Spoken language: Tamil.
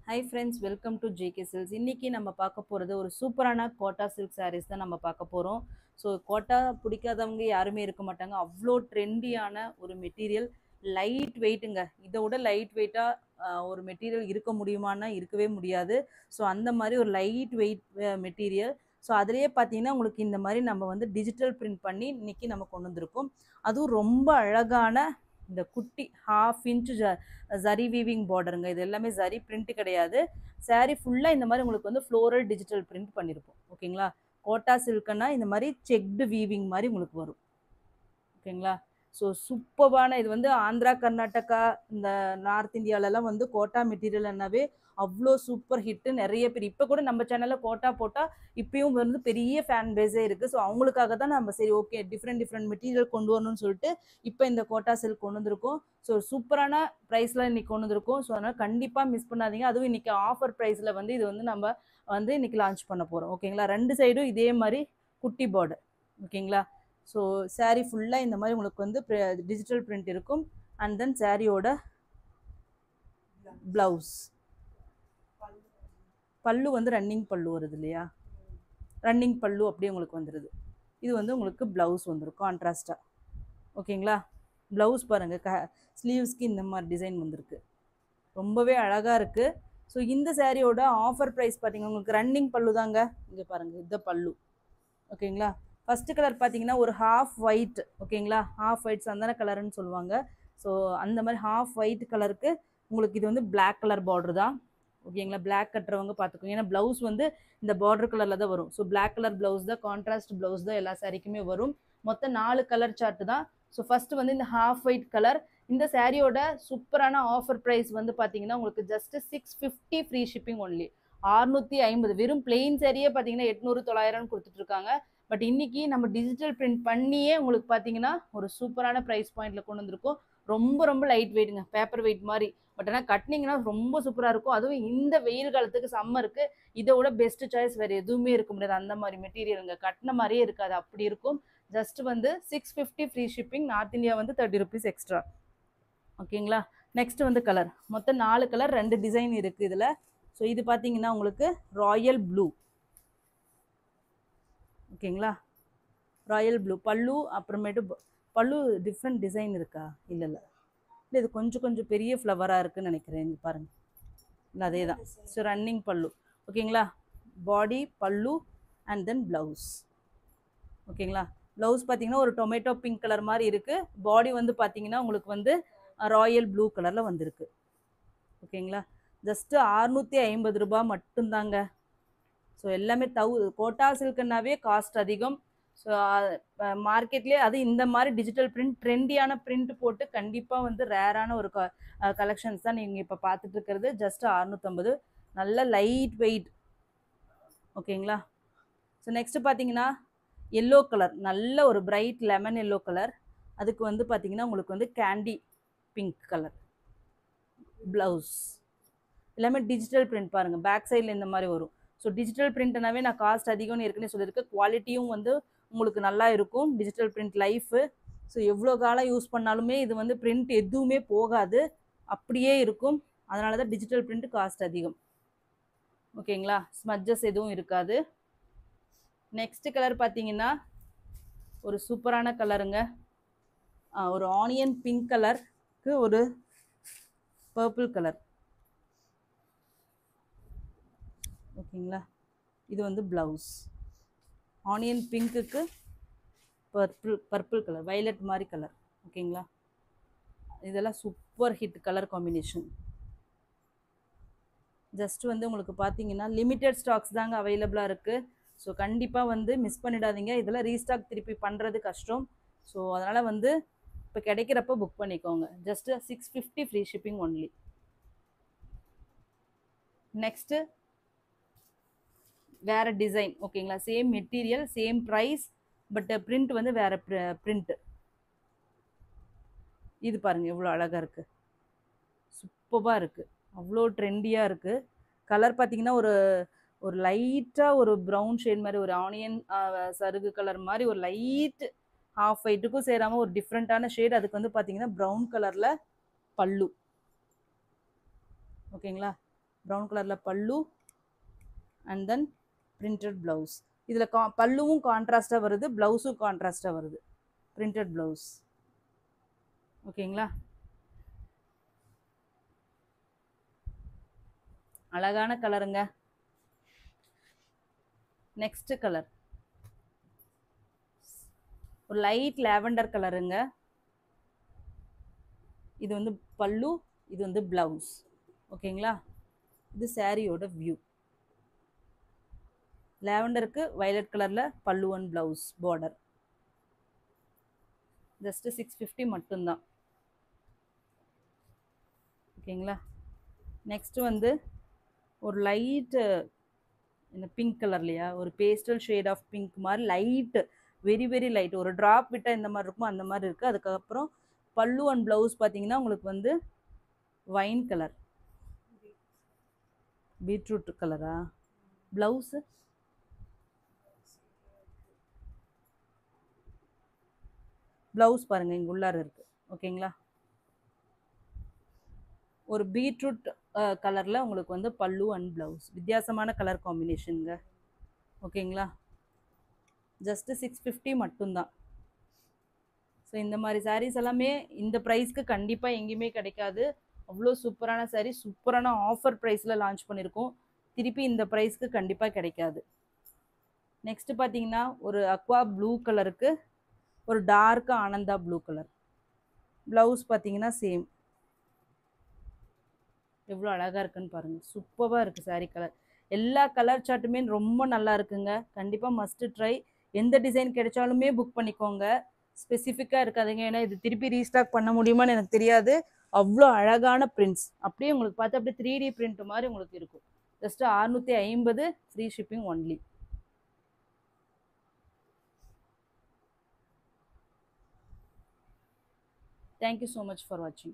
Hi friends, welcome to JK Silks. இன்னைக்கு நம்ம பார்க்க போகிறது ஒரு சூப்பரான கோட்டா சில்க் sarees தான் நம்ம பார்க்க போகிறோம். ஸோ கோட்டா பிடிக்காதவங்க யாருமே இருக்க மாட்டாங்க. அவ்வளோ ட்ரெண்டியான ஒரு மெட்டீரியல், லைட் வெயிட்டுங்க. இதை விட லைட் வெயிட்டாக ஒரு மெட்டீரியல் இருக்க முடியுமான்னா இருக்கவே முடியாது. ஸோ அந்த மாதிரி ஒரு லைட் வெயிட் மெட்டீரியல். ஸோ அதுலேயே பார்த்தீங்கன்னா உங்களுக்கு இந்த மாதிரி நம்ம வந்து டிஜிட்டல் பிரிண்ட் பண்ணி இன்னைக்கு நம்ம கொண்டு வந்திருக்கோம். அதுவும் ரொம்ப அழகான இந்த குட்டி ஹாஃப் இன்ச் ஜரி வீவிங் பார்டருங்க. இது எல்லாமே ஜரி பிரிண்ட் கிடையாது. saree ஃபுல்லாக இந்த மாதிரி உங்களுக்கு வந்து ஃப்ளோரல் டிஜிட்டல் பிரிண்ட் பண்ணியிருப்போம். ஓகேங்களா? கோட்டா சில்க்குன்னா இந்த மாதிரி செக்டு வீவிங் மாதிரி உங்களுக்கு வரும். ஓகேங்களா? ஸோ சூப்பர்பான இது வந்து ஆந்திரா, கர்நாடகா, இந்த நார்த் இந்தியாவிலலாம் வந்து கோட்டா மெட்டீரியல்னாவே அவ்வளோ சூப்பர் ஹிட்டு. நிறைய பேர் இப்போ கூட நம்ம சேனலில் கோட்டா போட்டால் இப்பயும் வந்து பெரிய ஃபேன் பேஸே இருக்குது. ஸோ அவங்களுக்காக தான் நம்ம சரி ஓகே டிஃப்ரெண்ட் மெட்டீரியல் கொண்டு வரணும்னு சொல்லிட்டு இப்போ இந்த கோட்டா சில்க் கொண்டு வந்திருக்கோம். ஸோ சூப்பரான ப்ரைஸில் இன்றைக்கி கொண்டு வந்திருக்கோம். ஸோ அதனால் கண்டிப்பாக மிஸ் பண்ணாதீங்க. அதுவும் இன்றைக்கி ஆஃபர் ப்ரைஸில் வந்து இது வந்து நம்ம வந்து இன்றைக்கி லான்ச் பண்ண போகிறோம். ஓகேங்களா? ரெண்டு சைடும் இதே மாதிரி குட்டி பார்டர். ஓகேங்களா? ஸோ saree ஃபுல்லாக இந்த மாதிரி உங்களுக்கு வந்து டிஜிட்டல் பிரிண்ட் இருக்கும். அண்ட் தென் சாரியோட ப்ளவுஸ் பல்லு வந்து ரன்னிங் பல்லு வருது இல்லையா? ரன்னிங் பல்லு அப்படியே உங்களுக்கு வந்துடுது. இது வந்து உங்களுக்கு ப்ளவுஸ் வந்துடும் கான்ட்ராஸ்டாக. ஓகேங்களா? ப்ளவுஸ் பாருங்கள், ஸ்லீவ்ஸ்க்கு இந்த மாதிரி டிசைன் வந்திருக்கு. ரொம்பவே அழகாக இருக்குது. ஸோ இந்த சாரியோட ஆஃபர் ப்ரைஸ் பார்த்தீங்கன்னா உங்களுக்கு ரன்னிங் பல்லு தாங்க. இங்கே பாருங்கள், இந்த பல்லு. ஓகேங்களா? ஃபஸ்ட்டு கலர் பார்த்தீங்கன்னா ஒரு ஹாஃப் ஒயிட். ஓகேங்களா? ஹாஃப் ஒயிட் சந்தன கலர்னு சொல்லுவாங்க. ஸோ அந்த மாதிரி ஹாஃப் ஒயிட் கலருக்கு உங்களுக்கு இது வந்து பிளாக் கலர் பார்டர் தான். ஓகேங்களா? பிளாக் கட்டுறவங்க பார்த்துக்கோங்க. ஏன்னா ப்ளவுஸ் வந்து இந்த பார்டர் கலரில் தான் வரும். ஸோ பிளாக் கலர் ப்ளவுஸ் தான், கான்ட்ராஸ்ட் ப்ளவுஸ் தான் எல்லா சாரிக்குமே வரும். மொத்தம் 4 கலர் சார்ட்டு தான். ஸோ ஃபஸ்ட்டு வந்து இந்த ஹாஃப் ஒயிட் கலர். இந்த சாரியோட சூப்பரான ஆஃபர் ப்ரைஸ் வந்து பார்த்தீங்கன்னா உங்களுக்கு ஜஸ்ட் 650 ஃப்ரீ ஷிப்பிங் ஒன்லி. 650. வெறும் பிளெயின் சாரியே பார்த்தீங்கன்னா 800 900 கொடுத்துட்ருக்காங்க. பட் இன்னைக்கு நம்ம டிஜிட்டல் பிரிண்ட் பண்ணியே உங்களுக்கு பார்த்தீங்கன்னா ஒரு சூப்பரான ப்ரைஸ் பாயிண்டில் கொண்டு வந்திருக்கோம். ரொம்ப ரொம்ப லைட் வெயிட்டுங்க, பேப்பர் வெயிட் மாதிரி. பட் ஆனால் கட்டினீங்கன்னா ரொம்ப சூப்பராக இருக்கும். அதுவும் இந்த வெயில் காலத்துக்கு, சம்மருக்கு இதை விட பெஸ்ட் சாய்ஸ் வேறு எதுவுமே இருக்க முடியாது. அந்த மாதிரி மெட்டீரியலுங்க, கட்டின மாதிரியே இருக்காது, அப்படி இருக்கும். ஜஸ்ட் வந்து 650 ஃப்ரீ ஷிப்பிங். நார்த் இந்தியா வந்து 30 rupees எக்ஸ்ட்ரா. ஓகேங்களா? நெக்ஸ்ட் வந்து கலர், மொத்தம் 4 கலர், 2 டிசைன் இருக்குது இதில். ஸோ இது பார்த்தீங்கன்னா உங்களுக்கு ராயல் ப்ளூ. ஓகேங்களா? ராயல் ப்ளூ பல்லு. அப்புறமேட்டு பல்லு டிஃப்ரெண்ட் டிசைன் இருக்கா? இல்லை இல்லை இல்லை, இது கொஞ்சம் பெரிய ஃப்ளவராக இருக்குதுன்னு நினைக்கிறேன். இங்கே பாருங்கள், இல்லை அதே தான். ஸோ ரன்னிங் பல்லு. ஓகேங்களா? பாடி, பல்லு அண்ட் தென் ப்ளவுஸ். ஓகேங்களா? ப்ளவுஸ் பார்த்தீங்கன்னா ஒரு டொமேட்டோ பிங்க் கலர் மாதிரி இருக்குது. பாடி வந்து பார்த்தீங்கன்னா உங்களுக்கு வந்து ராயல் ப்ளூ கலரில் வந்திருக்கு. ஓகேங்களா? ஜஸ்ட்டு 650 ரூபாய் மட்டும்தாங்க. ஸோ எல்லாமே கோட்டா சில்க்குன்னாவே காஸ்ட் அதிகம். ஸோ மார்க்கெட்லேயே அது இந்த மாதிரி டிஜிட்டல் பிரிண்ட், ட்ரெண்டியான பிரிண்ட் போட்டு கண்டிப்பாக வந்து ரேரான ஒரு கலெக்ஷன்ஸ் தான் நீங்கள் இப்போ பார்த்துட்டு இருக்கிறது. ஜஸ்ட் 650. நல்ல லைட் வெயிட். ஓகேங்களா? ஸோ நெக்ஸ்ட்டு பார்த்தீங்கன்னா எல்லோ கலர், நல்ல ஒரு பிரைட் லெமன் எல்லோ கலர். அதுக்கு வந்து பார்த்தீங்கன்னா உங்களுக்கு வந்து கேண்டி பிங்க் கலர் ப்ளவுஸ். எல்லாமே டிஜிட்டல் பிரிண்ட் பாருங்கள், பேக் சைடில் இந்த மாதிரி வரும். ஸோ டிஜிட்டல் பிரிண்ட்னாவே நான் காஸ்ட் அதிகம்னு ஏற்கனவே சொல்லியிருக்கேன். குவாலிட்டியும் வந்து உங்களுக்கு நல்லா இருக்கும். Digital print life. ஸோ எவ்வளோ காலம் யூஸ் பண்ணாலுமே இது வந்து பிரிண்ட் எதுவுமே போகாது, அப்படியே இருக்கும். அதனால தான் டிஜிட்டல் பிரிண்ட் காஸ்ட் அதிகம். ஓகேங்களா? ஸ்மட்ஜஸ் எதுவும் இருக்காது. நெக்ஸ்ட் கலர் பார்த்தீங்கன்னா ஒரு சூப்பரான கலருங்க. ஒரு ஆனியன் பிங்க் கலருக்கு ஒரு பர்பிள் கலர். ஓகேங்களா? இது வந்து ப்ளவுஸ். ஆனியன் பிங்க்குக்கு பர்பிள் கலர், வைலட் மாதிரி கலர். ஓகேங்களா? இதெல்லாம் super hit colour combination. Just வந்து உங்களுக்கு பார்த்தீங்கன்னா லிமிட்டட் ஸ்டாக்ஸ் தாங்க அவைலபிளாக இருக்குது. ஸோ கண்டிப்பாக வந்து மிஸ் பண்ணிடாதீங்க. இதெல்லாம் ரீஸ்டாக் திருப்பி பண்ணுறது கஷ்டம். ஸோ அதனால் வந்து இப்போ கிடைக்கிறப்ப புக் பண்ணிக்கோங்க. Just 650 free shipping only. Next வேறு டிசைன். ஓகேங்களா? Same material, same price, but print வந்து வேறு பிரிண்ட்டு. இது பாருங்கள் எவ்வளோ அழகாக இருக்குது, சூப்பராக இருக்குது, அவ்வளோ ட்ரெண்டியாக இருக்குது. கலர் பார்த்தீங்கன்னா ஒரு ஒரு லைட்டாக ஒரு ப்ரௌன் ஷேட் மாதிரி, ஒரு ஆனியன் சருகு கலர் மாதிரி, ஒரு லைட் ஹாஃப் ஒயிட்டுக்கும் சேராமல் ஒரு டிஃப்ரெண்ட்டான ஷேட். அதுக்கு வந்து பார்த்தீங்கன்னா ப்ரௌன் கலரில் பல்லு. ஓகேங்களா? ப்ரௌன் கலரில் பல்லு அண்ட் தென் பிரிண்டட் ப்ளவுஸ். இதில் பல்லுவும் கான்ட்ராஸ்டாக வருது, ப்ளவுஸும் கான்ட்ராஸ்டாக வருது, பிரிண்டட் ப்ளவுஸ். ஓகேங்களா? அழகான கலருங்க. நெக்ஸ்ட் கலர் ஒரு லைட் லாவெண்டர் கலருங்க. இது வந்து பல்லு, இது வந்து ப்ளவுஸ். ஓகேங்களா? இது சாரியோட வியூ. லாவெண்டருக்கு வயலட் கலரில் பல்லு அண்ட் ப்ளவுஸ் பார்டர். ஜஸ்ட் 650 மட்டும்தான். ஓகேங்களா? நெக்ஸ்ட் வந்து ஒரு லைட்டு இந்த பிங்க் கலர்லையா, ஒரு பேஸ்டல் ஷேட் ஆஃப் பிங்க் மாதிரி லைட்டு, வெரி வெரி லைட், ஒரு ட்ராப் விட்டால் இந்த மாதிரி இருக்குமோ அந்த மாதிரி இருக்குது. அதுக்கப்புறம் பல்லு அண்ட் ப்ளவுஸ் பார்த்தீங்கன்னா உங்களுக்கு வந்து வைன் கலர், பீட்ரூட் கலரா? ப்ளவுஸு ப்ளவுஸ் பாருங்கள் இங்கே உள்ளார இருக்குது. ஓகேங்களா? ஒரு பீட்ரூட் கலரில் உங்களுக்கு வந்து பல்லு அண்ட் ப்ளவுஸ். வித்தியாசமான கலர் காம்பினேஷனுங்க. ஓகேங்களா? ஜஸ்ட்டு 650 மட்டும்தான். ஸோ இந்த மாதிரி சாரீஸ் எல்லாமே இந்த ப்ரைஸ்க்கு கண்டிப்பாக எங்கேயுமே கிடைக்காது. அவ்வளோ சூப்பரான சாரீ, சூப்பரான ஆஃபர் ப்ரைஸில் லான்ச் பண்ணியிருக்கோம். திருப்பி இந்த ப்ரைஸ்க்கு கண்டிப்பாக கிடைக்காது. நெக்ஸ்ட்டு பார்த்தீங்கன்னா ஒரு அக்வா ப்ளூ கலருக்கு ஒரு டார்க் ஆனந்தா ப்ளூ கலர். ப்ளவுஸ் பார்த்தீங்கன்னா சேம். எவ்வளோ அழகாக இருக்குன்னு பாருங்கள். சூப்பராக இருக்குது சாரீ கலர். எல்லா கலர் சார்ட்டுமே ரொம்ப நல்லா இருக்குங்க. கண்டிப்பாக மஸ்ட்டு ட்ரை. எந்த டிசைன் கிடைச்சாலுமே புக் பண்ணிக்கோங்க. ஸ்பெசிஃபிக்காக இருக்காதுங்க. ஏன்னா இது திருப்பி ரீஸ்டாக் பண்ண முடியுமான்னு எனக்கு தெரியாது. அவ்வளோ அழகான பிரிண்ட்ஸ். அப்படியே உங்களுக்கு பார்த்து அப்படியே 3D பிரிண்ட் மாதிரி உங்களுக்கு இருக்கும். Just 650, free shipping only. Thank you so much for watching.